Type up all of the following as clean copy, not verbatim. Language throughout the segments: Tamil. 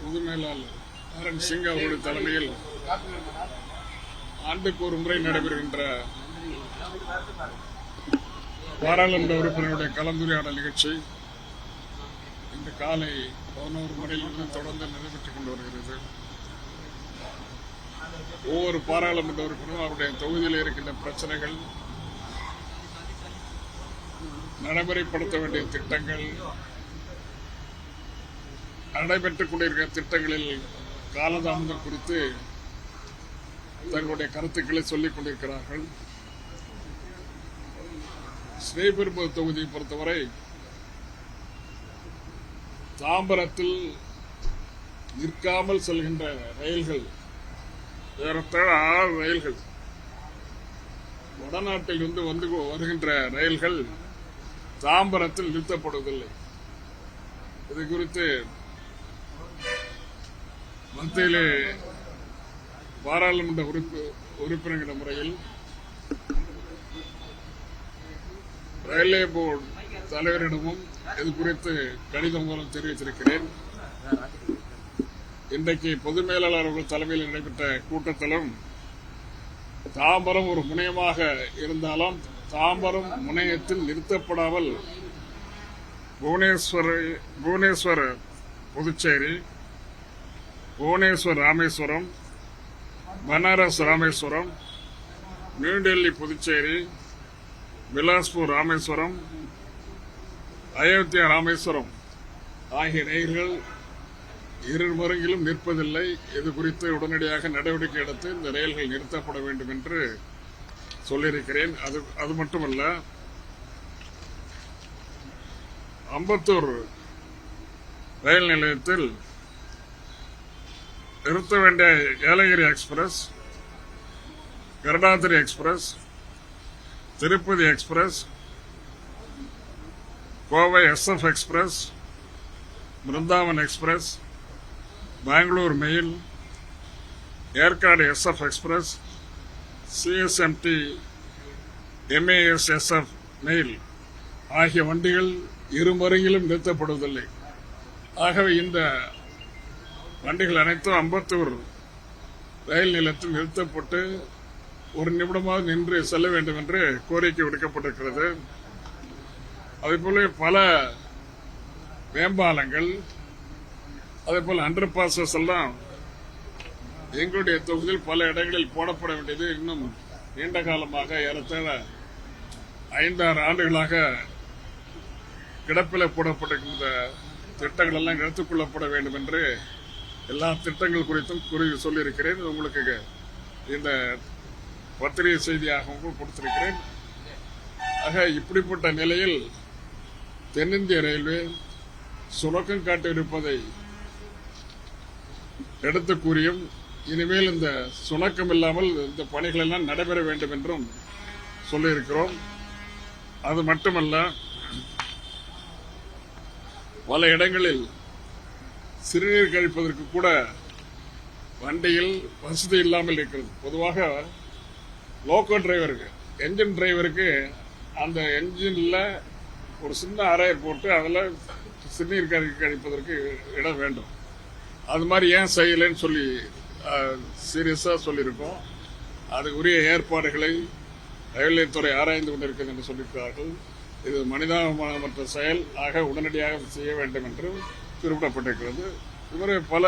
பொது மேலாளர் ஆர்.என். சிங் அவர்களுடைய தலைமையில் ஆண்டுக்கு ஒரு முறை நடைபெறுகின்ற பாராளுமன்ற உறுப்பினருடைய கலந்துரையாடல் நிகழ்ச்சி இன்று காலை 11 மணியிலிருந்து தொடர்ந்து நடைபெற்றுக் கொண்டு வருகிறது. ஒவ்வொரு பாராளுமன்ற உறுப்பினரும் அவருடைய தொகுதியில் இருக்கின்ற பிரச்சனைகள், நடைமுறைப்படுத்த வேண்டிய திட்டங்கள், நடைபெற்றுக் கொண்டிருக்கிற திட்டங்களில் காலதாமதம் குறித்து தங்களுடைய கருத்துக்களை சொல்லிக் கொண்டிருக்கிறார்கள். ஸ்ரீபெரும்புதூர் தொகுதியை பொறுத்தவரை தாம்பரத்தில் நிற்காமல் செல்கின்ற ரயில்கள் ஏறத்தாழ 6 ரயில்கள், வடநாட்டில் இருந்து வருகின்ற ரயில்கள் தாம்பரத்தில் நிறுத்தப்படுவதில்லை. இது குறித்து மத்தியிலே பாராளுமன்ற உறுப்பினர்கிற முறையில் ரயில்வே போர்டு தலைவரிடமும் இது குறித்து கடிதம் மூலம் தெரிவித்திருக்கிறேன். இன்றைக்கு பொது மேலாளர் அவர்கள் தலைமையில் நடைபெற்ற கூட்டத்திலும் தாம்பரம் ஒரு முனையமாக இருந்தாலும் தாம்பரம் முனையத்தில் நிறுத்தப்படாமல் புவனேஸ்வர் புதுச்சேரி, புவனேஸ்வர் ராமேஸ்வரம், பனாரஸ் ராமேஸ்வரம், நியூடெல்லி புதுச்சேரி, பிலாஸ்பூர் ராமேஸ்வரம், அயோத்தியா ராமேஸ்வரம் ஆகிய ரயில்கள் இருமருங்கிலும் நிற்பதில்லை. இது குறித்து உடனடியாக நடவடிக்கை எடுத்து இந்த ரயில்கள் நிறுத்தப்பட வேண்டும் என்று சொல்லியிருக்கிறேன். அது மட்டுமல்ல, அம்பத்தூர் ரயில் நிலையத்தில் நிறுத்த வேண்டிய Yelagiri express, Garudadri express, Tirupati express, Kovai SF express, Brindavan express, Bangalore mail, Yercaud SF express, CSMT MAS SF mail ஆகிய வண்டிகள் இருமருங்கிலும் நிறுத்தப்படுவதில்லை. ஆகவே இந்த வண்டிகள் அனைத்தும் அம்பத்தூர் ரயில் நிலையத்தில் நிறுத்தப்பட்டு ஒரு நிமிடமாக நின்று செல்ல வேண்டும் என்று கோரிக்கை விடுக்கப்பட்டிருக்கிறது. அதேபோல பல மேம்பாலங்கள், அதேபோல் அண்டர் பாசஸ் எல்லாம் எங்களுடைய தொகுதியில் பல இடங்களில் போடப்பட வேண்டியது இன்னும் நீண்ட காலமாக ஏறத்தாழ 5-6 ஆண்டுகளாக கிடப்பில் போடப்பட்டிருக்கின்ற திட்டங்கள் எல்லாம் எடுத்துக் கொள்ளப்பட வேண்டும் என்று எல்லா திட்டங்கள் குறித்தும் சொல்லியிருக்கிறேன். உங்களுக்கு இந்த பத்திரிகை செய்தியாகவும் கொடுத்திருக்கிறேன். ஆக இப்படிப்பட்ட நிலையில் தென்னிந்திய ரயில்வே சுணக்கம் காட்டியிருப்பதை எடுத்து கூறியும் இனிமேல் இந்த சுணக்கம் இல்லாமல் இந்த பணிகள் எல்லாம் நடைபெற வேண்டும் என்றும் சொல்லியிருக்கிறோம். அது மட்டுமல்ல, பல இடங்களில் சிறுநீர் கழிப்பதற்கு கூட வண்டியில் வசதி இல்லாமல் இருக்கிறது. பொதுவாக லோக்கோ டிரைவருக்கு, என்ஜின் டிரைவருக்கு அந்த என்ஜின்ல ஒரு சின்ன அறையை போட்டு அதில் சிறுநீர் கழிப்பதற்கு இடம் வேண்டும். அது மாதிரி ஏன் செய்யலைன்னு சொல்லி சீரியஸா சொல்லியிருக்கோம். அதுக்கு உரிய ஏற்பாடுகளை ரயில்வே துறை ஆராய்ந்து கொண்டிருக்கிறது என்று சொல்லியிருக்கிறார்கள். இது மனிதாபிமானமற்ற செயல் ஆக உடனடியாக செய்ய வேண்டும் என்று குறிப்பிடப்பட்டிருக்கிறது. இதுவரை பல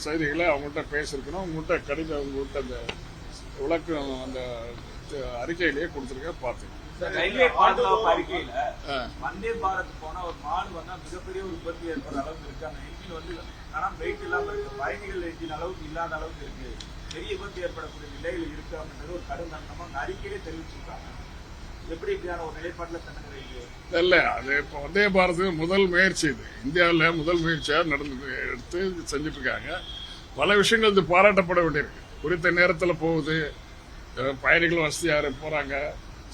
செய்திகளை அவங்கள்ட்ட பேசியிருக்கணும். உங்கள்கிட்ட கடிதம், உங்கள்கிட்ட அந்த விளக்கம் அந்த அறிக்கையிலேயே கொடுத்திருக்க பார்த்தேன். ரயில்வே பாதுகாப்பு அறிக்கையில வந்தே பாரத் போன ஒரு மாடு வந்தா மிகப்பெரிய ஒரு விபத்து ஏற்படுற அளவுக்கு இருக்கு. அந்த என்ஜின் கனம் வெயிட் இல்லாம இருக்கு, பயணிகள் என்ஜின் அளவுக்கு இல்லாத அளவுக்கு இருக்கு, பெரிய விபத்து ஏற்படக்கூடிய நிலையில் இருக்கு அப்படின்றது ஒரு கடும் கண்டனமா அந்த அறிக்கையிலே தெரிவிச்சிருக்காங்க. எப்படி இப்படியான ஒரு நிலைப்பாட்டுல தனக்கு இல்ல, அது இப்போ வந்தே பாரத் முதல் முயற்சி, இது இந்தியாவில் முதல் முயற்சியா எடுத்து செஞ்சுட்டு இருக்காங்க. பல விஷயங்கள் இது பாராட்டப்பட வேண்டியிருக்கு. குறித்த நேரத்தில் போகுது, பயணிகள் வசதியாக போறாங்க.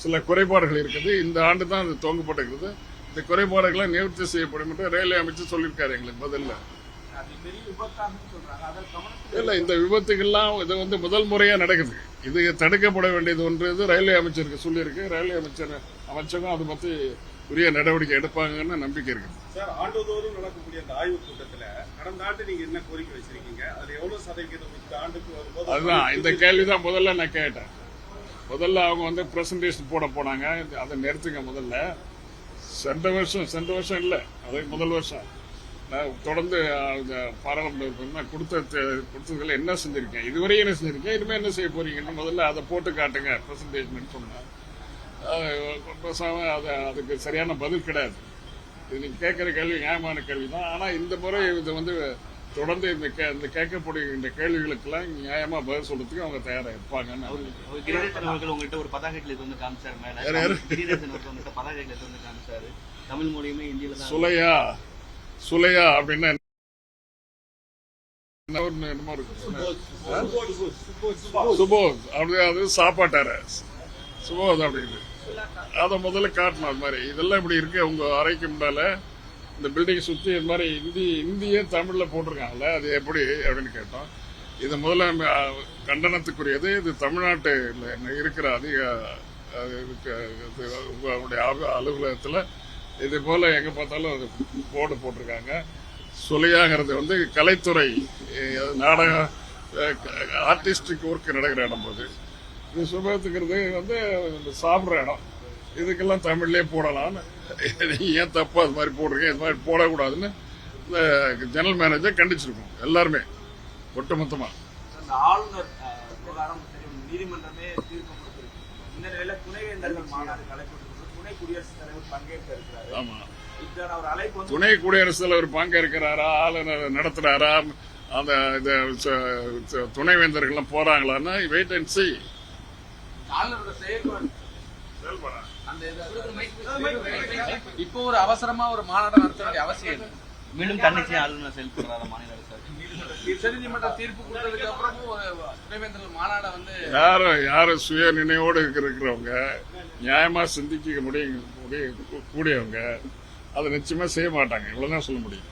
சில குறைபாடுகள் இருக்குது. இந்த ஆண்டு தான் அது துவங்கப்பட்டிருக்கிறது. இந்த குறைபாடுகளை நிவர்த்தி செய்யப்படும் என்று ரயில்வே அமைச்சர் சொல்லியிருக்காரு எங்களுக்கு பதில்ல. இல்ல, இந்த விபத்துக்கெல்லாம் இது முதல் முறையா நடக்குது. இது தடுக்கப்பட வேண்டியது ஒன்று ரயில்வே அமைச்சருக்கு சொல்லியிருக்கு. ரயில்வே அமைச்சரும் அதை பத்தி உரிய நடவடிக்கை எடுப்பாங்கன்னு நம்பிக்கை இருக்கு. சார், ஆண்டுதோறும் நடக்கக்கூடிய அந்த ஆய்வுக் கூட்டத்தில் கடந்த ஆண்டு நீங்க என்ன கோரிக்கை வச்சிருக்கீங்க? அதுல எவ்வளவு சதவீதம் இந்த ஆண்டுக்கு வரும்போது அதுதான் இந்த கேள்விதான் முதல்ல நான் கேட்டேன். முதல்ல அவங்க வந்து பிரசன்டேஷன் போட போனாங்க, அதை நிறுத்துங்க முதல்ல. சென்ற வருஷம் இல்ல, அது முதல் வருஷம் நான் தொடர்ந்து பாராளுமன்ற கொடுத்ததுல என்ன செஞ்சிருக்கேன், இதுவரை என்ன செஞ்சிருக்கேன், இனிமே என்ன செய்ய போறீங்கன்னு முதல்ல அதை போட்டு காட்டுங்க பிரசன்டேஷன் சொன்னேன். அதுக்கு சரியான பதில் கிடையாது. இது நீங்க கேட்கிற கேள்வி நியாயமான கேள்விதான். ஆனா இந்த முறை இது வந்து தொடர்ந்து இந்த கேட்கப்படுகின்ற கேள்விகளுக்கெல்லாம் நியாயமா பதில் சொல்றதுக்கு அவங்க தயாரா இருப்பாங்கன்னு. கிரிராஜன் அவர்கள் உங்கள்கிட்ட ஒரு பதாகைகள் எடுத்து வந்து காமிச்சாரு. மேல கிரிராஜன் அவர்கள் உங்கள்கிட்ட பதாகைகள் எடுத்து வந்து காமிச்சாரு. தமிழ் மொழியுமே இந்தியில தான். சுலையா அப்படின்னா சுபோத் அப்படி, அது சாப்பாட்டார சுபோத் அப்படின்னு அதை முதல்ல காட்டணும். அது மாதிரி இதெல்லாம் இப்படி இருக்கு. உங்க அறைக்கு முன்னால இந்த பில்டிங் சுத்தி இது மாதிரி இந்தியே தமிழ்ல போட்டிருக்காங்கல்ல, அது எப்படி அப்படின்னு கேட்டோம். இது முதல்ல கண்டனத்துக்குரியது. இது தமிழ்நாட்டில் இருக்கிற உங்களுடைய அலுவலகத்தில் இது போல எங்க பார்த்தாலும் அது போர்டு போட்டிருக்காங்க. சுலையாங்கிறது வந்து கலைத்துறை, நாடக ஆர்டிஸ்டிக் ஒர்க் நடக்கிற இடம் போது. இது சுபத்துக்கிறது வந்து சாப்பிட்ற இடம். இதுக்கெல்லாம் தமிழ்லேயே போடலாம்னு ஏன் தப்பு அது மாதிரி போடுறீங்க, இது மாதிரி போடக்கூடாதுன்னு இந்த ஜெனரல் மேனேஜர் கண்டிச்சிருக்கோம் எல்லாருமே ஒட்டுமொத்தமா. ஆளுநர் விவகாரம் நீதிமன்றமே தீர்ப்பு கொடுத்திருக்கு. இந்த நிலையில துணைவேந்தர்கள் மாநாடு கலைக்கப்பட்டிருக்கு. துணை குடியரசுத் தலைவர் பங்கேற்க இருக்கிறாரு. ஆமா, இதுக்கான ஒரு அழைப்பு வந்து துணை குடியரசுத் தலைவர் பங்கேற்கிறாரா, ஆளுநர் நடத்துறாரா, அந்த துணைவேந்தர்கள் போறாங்களான்னா வெயிட் அண்ட் see. இப்போ ஒரு அவசரமா ஒரு மாநாடு நடத்த வேண்டிய அவசியம் இல்லை. மீண்டும் தன்னிச்சை ஆளுநர் செயல்படுறாரு மாநில அரசு. உச்சநீதிமன்ற தீர்ப்பு கொடுத்ததுக்கு அப்புறமும் ஒரு துணைவேந்தர்கள் மாநாட வந்து யாரும் சுய நினைவோடு இருக்கிறவங்க, நியாயமா சிந்திக்க கூடியவங்க அதை நிச்சயமா செய்ய மாட்டாங்க. இவ்வளவுதான் சொல்ல முடியும்.